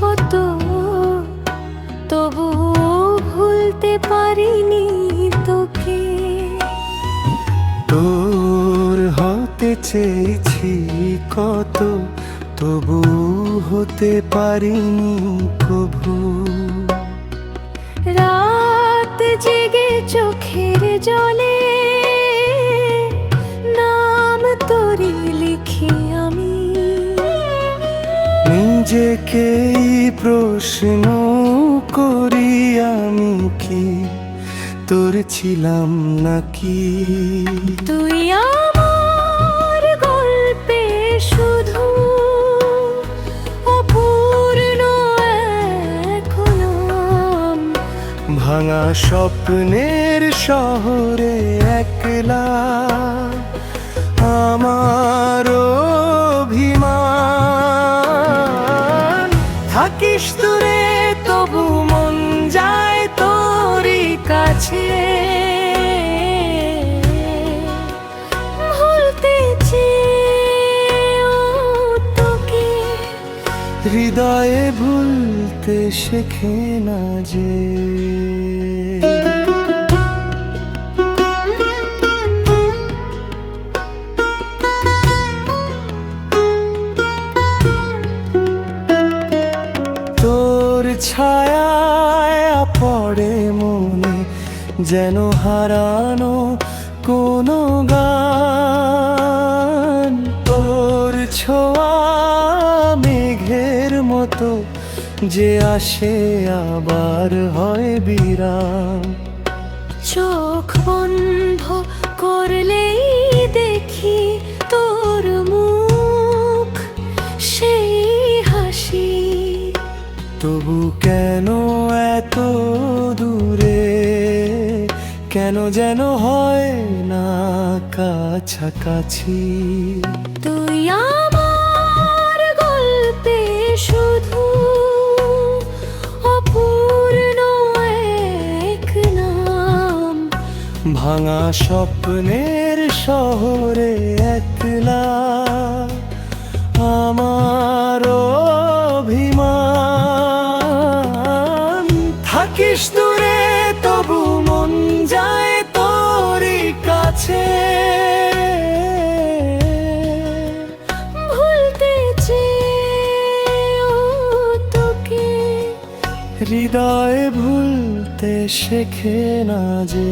কত, তবু ভুলতে পারিনি তোকে। তোর হতে চেয়েছি কত, তবু হতে পারিনি কভু। রাত জেগে চোখের জলে নাম তোরি লিখি আমি। নিজেকেই প্রশ্ন করি আমি কি তোর ছিলাম নাকি। তুই আমার গল্পে শুধু অপূর্ণ এক নাম। ভাঙা স্বপ্নের শহরে একলা আমার অভিমান। থাকিস দূরে তবু মন যায় তোরই কাছে। ভুলতে চেয়েও তোকে হৃদয়ে ভুলতে শেখে না যে। তোর ছায়ায় পড়ে মনে যেন হারানো কোনো গান। তোর ছোঁয়া মেঘের মতো যে আসে আবার হয় বিরাম। চোখ বন্ধ করলেই দেখি তোর মুখ, সেই হাসি। তবু কেন এত দূরে, কেন যেন হয় না কাছাকাছি। তুই আমার গল্পে শুধু অপূর্ণ এক নাম। ভাঙা স্বপ্নের শহরে একলা আমার অভিমান। থাকিস দূরে তবু মন যায় তোরই কাছে। ভুলতে চেয়েও তোকে হৃদয় ভুলতে শেখে না যে।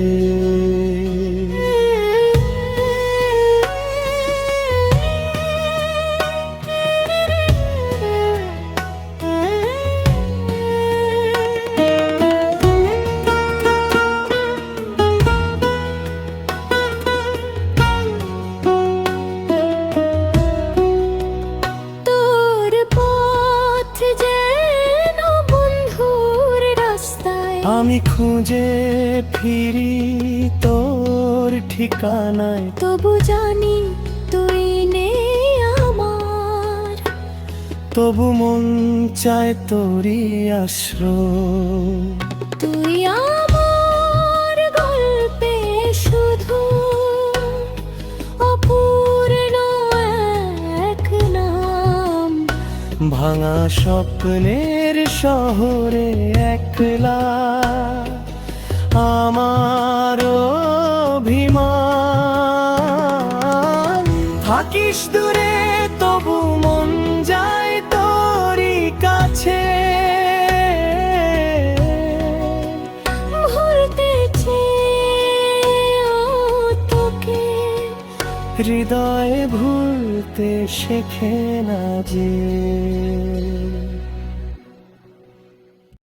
তোর পথ যেন বন্ধুর রাস্তায়, আমি খুঁজে ফিরি তোর ঠিকানায়। তবু জানি তুই নেই আমার। তবু মন চায় তোরই আশ্রয়। তুই আমার গল্পে শুধু অপূর্ণ এক নাম। ভাঙা স্বপ্নের শহরে একলা আমার অভিমান। থাকিস দূরে তবু মন যায় তোরই কাছে। ভুলতে চেয়েও তোকে হৃদয় ভুলতে শেখে না যে।